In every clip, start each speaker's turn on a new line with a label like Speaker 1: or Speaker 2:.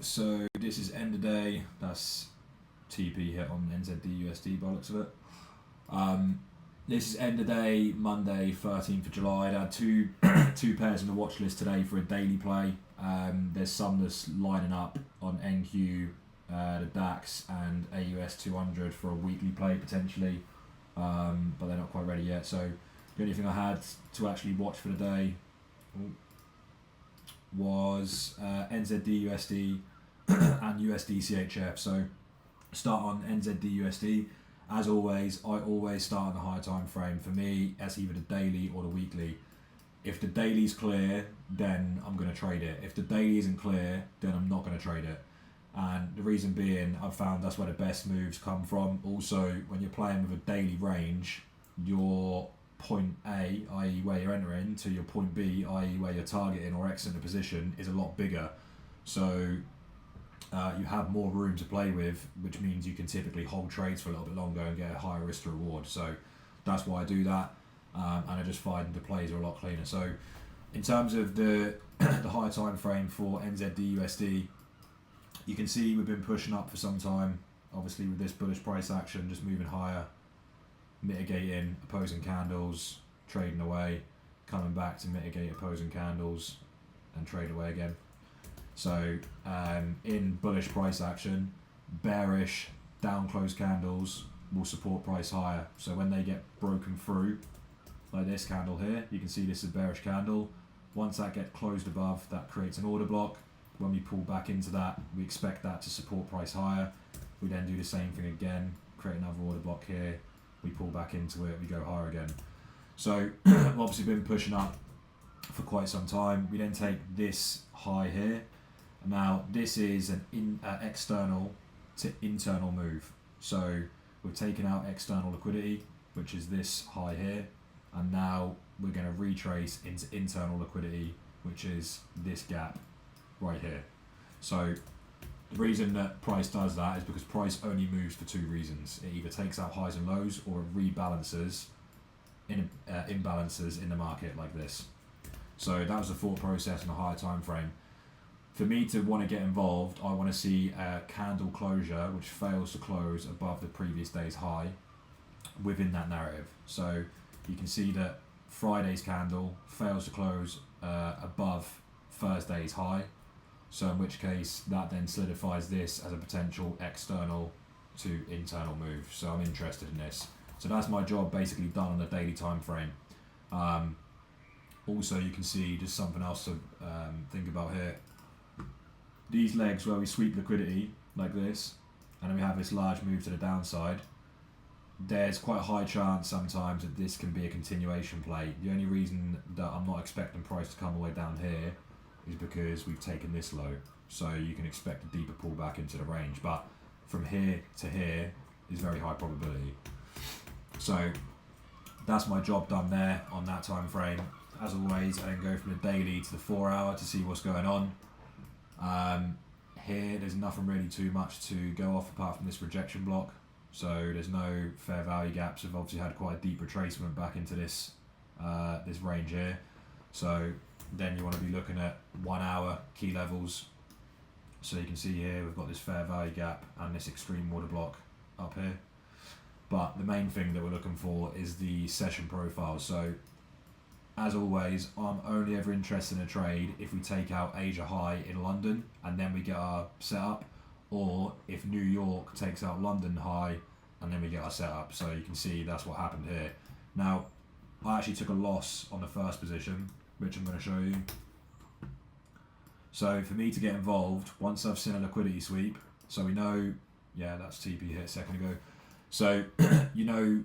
Speaker 1: So this is end of day. That's TP hit on NZDUSD by the looks of it. This is end of day, Monday, 13th of July. I had two pairs on the watch list today for a daily play. There's some that's lining up on NQ, the DAX, and AUS 200 for a weekly play potentially, but they're not quite ready yet. So the only thing I had to actually watch for the day was NZDUSD and USDCHF. So start on NZDUSD. As always, I always start on the higher time frame. For me, that's either the daily or the weekly. If the daily's clear, then I'm going to trade it. If the daily isn't clear, then I'm not going to trade it. And the reason being, I've found that's where the best moves come from. Also, when you're playing with a daily range, your point A, i.e. where you're entering, to your point B, i.e. where you're targeting or exiting a position, is a lot bigger. So you have more room to play with, which means you can typically hold trades for a little bit longer and get a higher risk to reward. So that's why I do that, and I just find the plays are a lot cleaner. So in terms of the the higher time frame for NZDUSD, you can see we've been pushing up for some time. Obviously with this bullish price action, just moving higher, mitigating opposing candles, trading away, coming back to mitigate opposing candles, and trade away again. So in bullish price action, bearish down close candles will support price higher. So when they get broken through, like this candle here, you can see this is a bearish candle. Once that gets closed above, that creates an order block. When we pull back into that, we expect that to support price higher. We then do the same thing again, create another order block here. We pull back into it, we go higher again. So we've obviously been pushing up for quite some time. We then take this high here. Now this is an external to internal move. So we've taken out external liquidity, which is this high here, and now we're going to retrace into internal liquidity, which is this gap right here. So the reason that price does that is because price only moves for two reasons. It either takes out highs and lows, or it rebalances imbalances in the market like this. So that was the thought process in a higher time frame. For me to want to get involved, I want to see a candle closure which fails to close above the previous day's high within that narrative. So you can see that Friday's candle fails to close above Thursday's high. So in which case that then solidifies this as a potential external to internal move. So I'm interested in this. So that's my job basically done on the daily time frame. Also you can see just something else to think about here. These legs where we sweep liquidity like this, and then we have this large move to the downside, there's quite a high chance sometimes that this can be a continuation play. The only reason that I'm not expecting price to come all the way down here is because we've taken this low. So you can expect a deeper pullback into the range, but from here to here is very high probability. So that's my job done there on that time frame. As always, I then go from the daily to the 4 hour to see what's going on. Here there's nothing really too much to go off apart from this rejection block. So there's no fair value gaps. We've obviously had quite a deep retracement back into this this range here. So then you want to be looking at 1 hour key levels. So you can see here we've got this fair value gap and this extreme order block up here. But the main thing that we're looking for is the session profile. So as always, I'm only ever interested in a trade if we take out Asia high in London and then we get our setup, or if New York takes out London high and then we get our setup. So you can see that's what happened here. Now, I actually took a loss on the first position, which I'm going to show you. So for me to get involved, once I've seen a liquidity sweep, so we know, yeah, that's TP hit a second ago. So you know,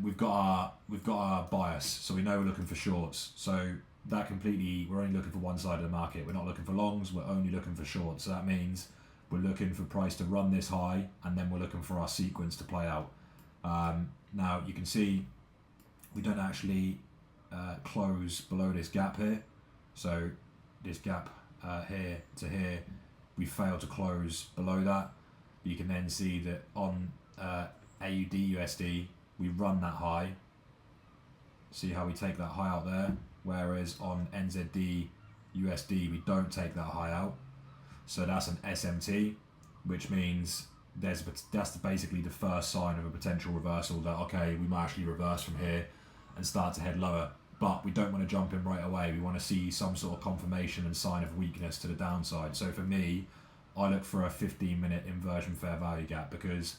Speaker 1: we've got our bias, so we know we're looking for shorts. So that completely, we're only looking for one side of the market. We're not looking for longs, we're only looking for shorts. So that means we're looking for price to run this high, and then we're looking for our sequence to play out. Now you can see we don't actually close below this gap here. So this gap here to here, we fail to close below that. You can then see that on AUD/USD, we run that high. See how we take that high out there, whereas on NZD/USD we don't take that high out. So that's an SMT, which means that's basically the first sign of a potential reversal, that okay, we might actually reverse from here and start to head lower. But we don't want to jump in right away. We want to see some sort of confirmation and sign of weakness to the downside. So for me, I look for a 15-minute inversion fair value gap, because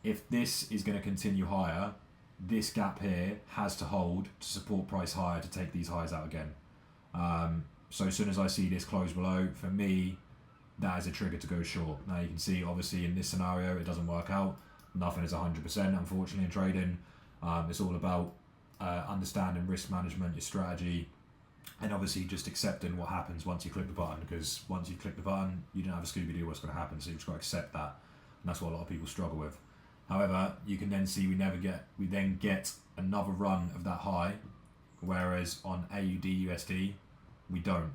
Speaker 1: if this is going to continue higher, this gap here has to hold to support price higher to take these highs out again. So as soon as I see this close below, for me, that is a trigger to go short. Now you can see, obviously in this scenario, it doesn't work out. Nothing is 100%, unfortunately, in trading. It's all about understanding risk management, your strategy, and obviously just accepting what happens once you click the button, because once you click the button, you don't have a Scooby-Doo what's going to happen, so you've just got to accept that, and that's what a lot of people struggle with. However, you can then see we then get another run of that high, whereas on AUD USD, we don't.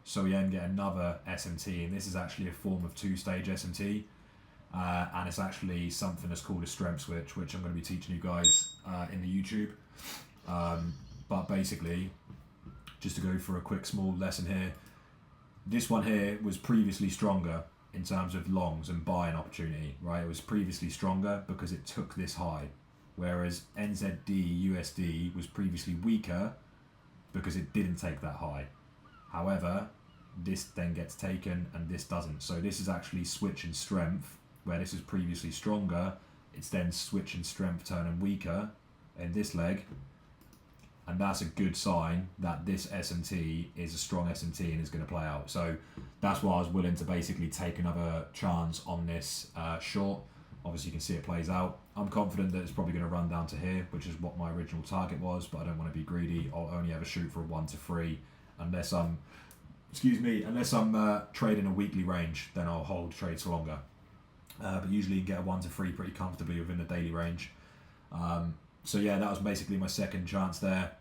Speaker 1: So we then get another SMT, and this is actually a form of two-stage SMT, and it's actually something that's called a strength switch, which I'm going to be teaching you guys in the YouTube. But basically, just to go for a quick small lesson here, this one here was previously stronger in terms of longs and buying opportunity, right? It was previously stronger because it took this high, whereas NZDUSD was previously weaker because it didn't take that high. However, this then gets taken and this doesn't. So this is actually switch in strength, where this is previously stronger, it's then switch in strength turning weaker in this leg, and that's a good sign that this SMT is a strong SMT and is going to play out. So that's why I was willing to basically take another chance on this short. Obviously you can see it plays out. I'm confident that it's probably going to run down to here, which is what my original target was, but I don't want to be greedy. I'll only ever shoot for a 1 to 3 unless I'm trading a weekly range, then I'll hold trades for longer. But usually you can get a 1 to 3 pretty comfortably within the daily range. So yeah, that was basically my second chance there.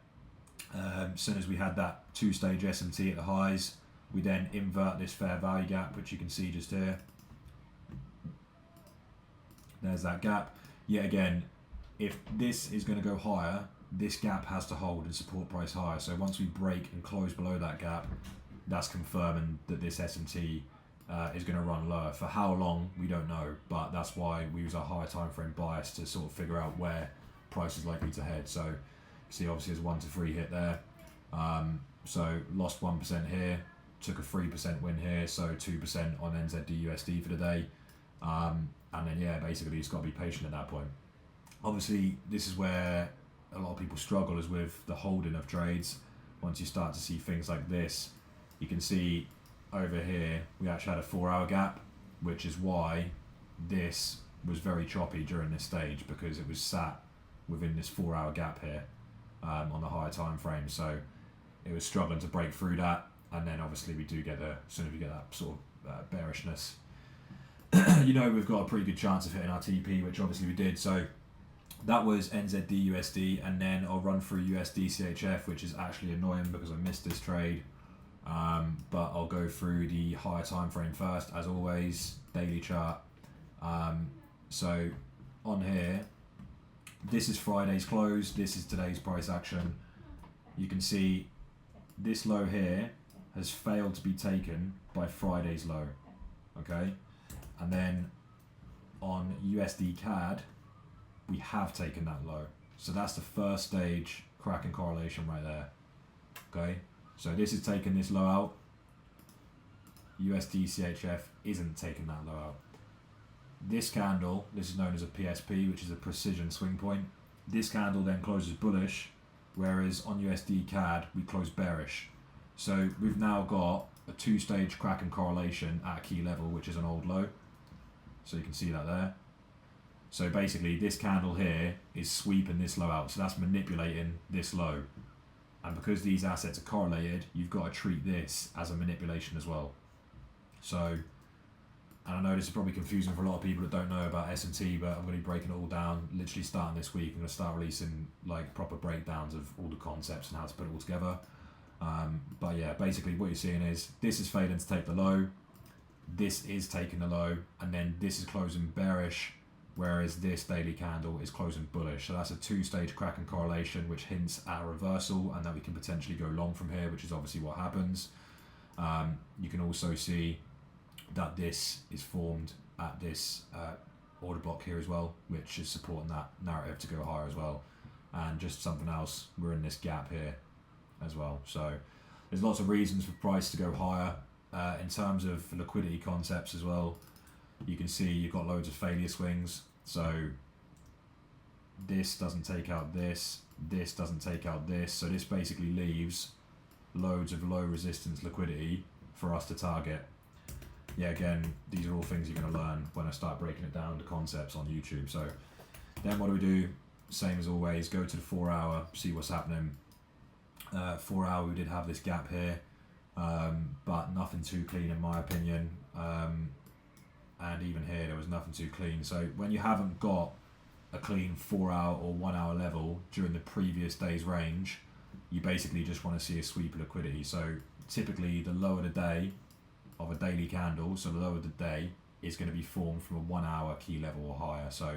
Speaker 1: As soon as we had that two-stage SMT at the highs, we then invert this fair value gap, which you can see just here. There's that gap. Yet again, if this is going to go higher, this gap has to hold and support price higher. So once we break and close below that gap, that's confirming that this SMT is going to run lower. For how long, we don't know, but that's why we use our higher time frame bias to sort of figure out where price is likely to head. So you see obviously there's 1 to 3 hit there. So lost 1% here, took a 3% win here, so 2% on NZDUSD for the day. And then yeah, basically it's got to be patient at that point. Obviously this is where a lot of people struggle, is with the holding of trades. Once you start to see things like this, you can see over here we actually had a 4-hour gap, which is why this was very choppy during this stage, because it was sat within this 4-hour gap here on the higher time frame. So it was struggling to break through that, and then obviously we do get as soon as we get that sort of bearishness, you know, we've got a pretty good chance of hitting our TP, which obviously we did. So that was NZDUSD, and then I'll run through USDCHF, which is actually annoying because I missed this trade. But I'll go through the higher time frame first, as always, daily chart. So on here, this is Friday's close, this is today's price action. You can see this low here has failed to be taken by Friday's low, okay? And then on USD CAD, we have taken that low. So that's the first stage cracking correlation right there, okay? So this is taking this low out. USDCHF isn't taking that low out. This candle, this is known as a PSP, which is a precision swing point. This candle then closes bullish, whereas on USD CAD, we close bearish. So we've now got a 2-stage cracking correlation at a key level, which is an old low. So you can see that there. So basically this candle here is sweeping this low out. So that's manipulating this low. And because these assets are correlated, you've got to treat this as a manipulation as well. So, and I know this is probably confusing for a lot of people that don't know about S&T, but I'm going to be breaking it all down literally starting this week. I'm going to start releasing like proper breakdowns of all the concepts and how to put it all together. But yeah, basically what you're seeing is this is failing to take the low, this is taking the low, and then this is closing bearish, whereas this daily candle is closing bullish. So that's a 2-stage cracking correlation, which hints at a reversal and that we can potentially go long from here, which is obviously what happens. You can also see that this is formed at this order block here as well, which is supporting that narrative to go higher as well. And just something else, we're in this gap here as well. So there's lots of reasons for price to go higher. In terms of liquidity concepts as well, you can see you've got loads of failure swings. So this doesn't take out this doesn't take out this. So this basically leaves loads of low resistance liquidity for us to target. Yeah, again, these are all things you're going to learn when I start breaking it down to concepts on YouTube. So then what do? Same as always, go to the 4 hour, see what's happening. 4 hour, we did have this gap here, but nothing too clean in my opinion. And even here, there was nothing too clean. So when you haven't got a clean 4 hour or 1 hour level during the previous day's range, you basically just want to see a sweep of liquidity. So typically the lower the day of a daily candle, so the lower the day, is going to be formed from a 1 hour key level or higher. So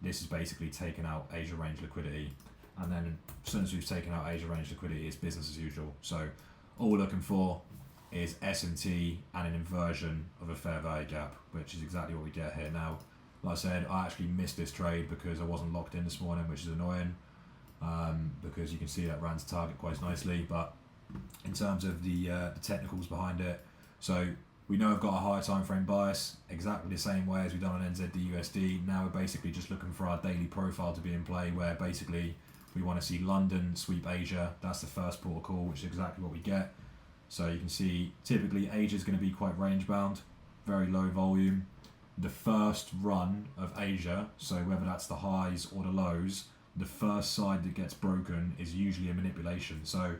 Speaker 1: this is basically taking out Asia range liquidity, and then as soon as we've taken out Asia range liquidity, it's business as usual. So all we're looking for is SMT and an inversion of a fair value gap, which is exactly what we get here. Now, like I said, I actually missed this trade because I wasn't locked in this morning, which is annoying, because you can see that ran to target quite nicely. But in terms of the technicals behind it, so we know I've got a higher time frame bias, exactly the same way as we've done on NZDUSD. Now we're basically just looking for our daily profile to be in play, where basically we want to see London sweep Asia. That's the first protocol, which is exactly what we get. So you can see typically Asia is going to be quite range bound, very low volume. The first run of Asia, so whether that's the highs or the lows, the first side that gets broken is usually a manipulation. So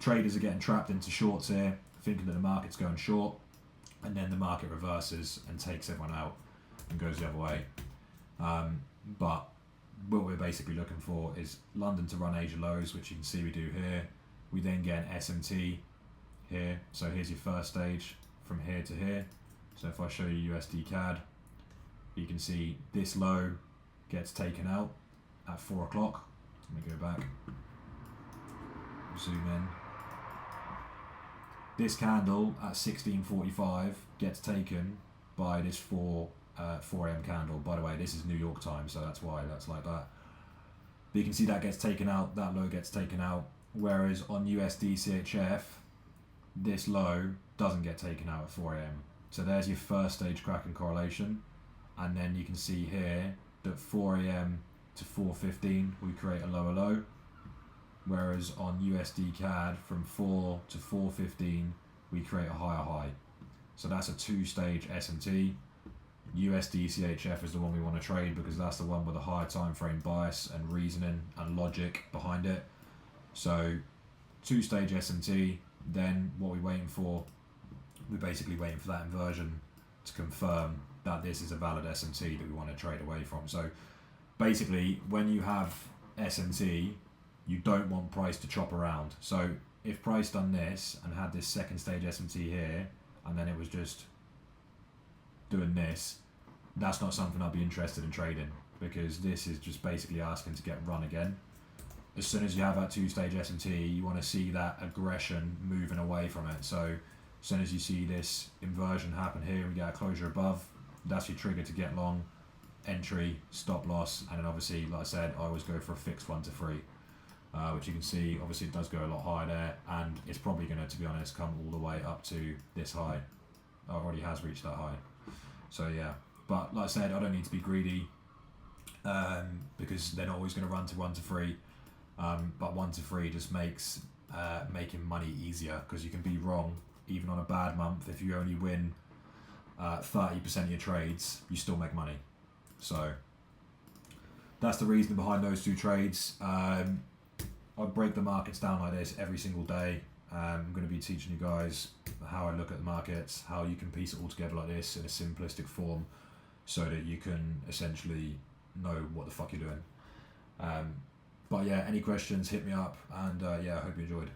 Speaker 1: traders are getting trapped into shorts here, thinking that the market's going short, and then the market reverses and takes everyone out and goes the other way. But what we're basically looking for is London to run Asia lows, which you can see we do here. We then get an SMT here. So here's your first stage from here to here. So if I show you USD CAD, you can see this low gets taken out at 4 o'clock. Let me go back, zoom in. This candle at 16:45 gets taken by this 4 a.m. candle. By the way, this is New York time, so that's why that's like that. But you can see that gets taken out, that low gets taken out. Whereas on USDCHF, this low doesn't get taken out at 4 a.m. So there's your first stage cracking correlation. And then you can see here that 4 a.m. to 4:15, we create a lower low. Whereas on USD CAD, from 4 to 4:15, we create a higher high. So that's a 2-stage SMT. USDCHF is the one we want to trade because that's the one with a higher time frame bias and reasoning and logic behind it. So 2-stage SMT, then what we're waiting for, we're basically waiting for that inversion to confirm that this is a valid SMT that we want to trade away from. So basically, when you have SMT, you don't want price to chop around. So if price done this and had this 2nd stage SMT here, and then it was just doing this, that's not something I'd be interested in trading, because this is just basically asking to get run again. As soon as you have that 2-stage SMT, you want to see that aggression moving away from it. So as soon as you see this inversion happen here, we get a closure above, that's your trigger to get long, entry, stop loss, and then obviously, like I said, I always go for a fixed 1 to 3. Which you can see, obviously it does go a lot higher there, and it's probably going to be honest, come all the way up to this high. Oh, it already has reached that high. So yeah, but like I said, I don't need to be greedy, because they're not always going to run to 1 to 3. But 1 to 3 just makes making money easier, because you can be wrong even on a bad month. If you only win 30% of your trades, you still make money. So that's the reason behind those 2 trades. I break the markets down like this every single day. I'm going to be teaching you guys how I look at the markets, how you can piece it all together like this in a simplistic form, so that you can essentially know what the fuck you're doing. But yeah, any questions, hit me up, and yeah, I hope you enjoyed.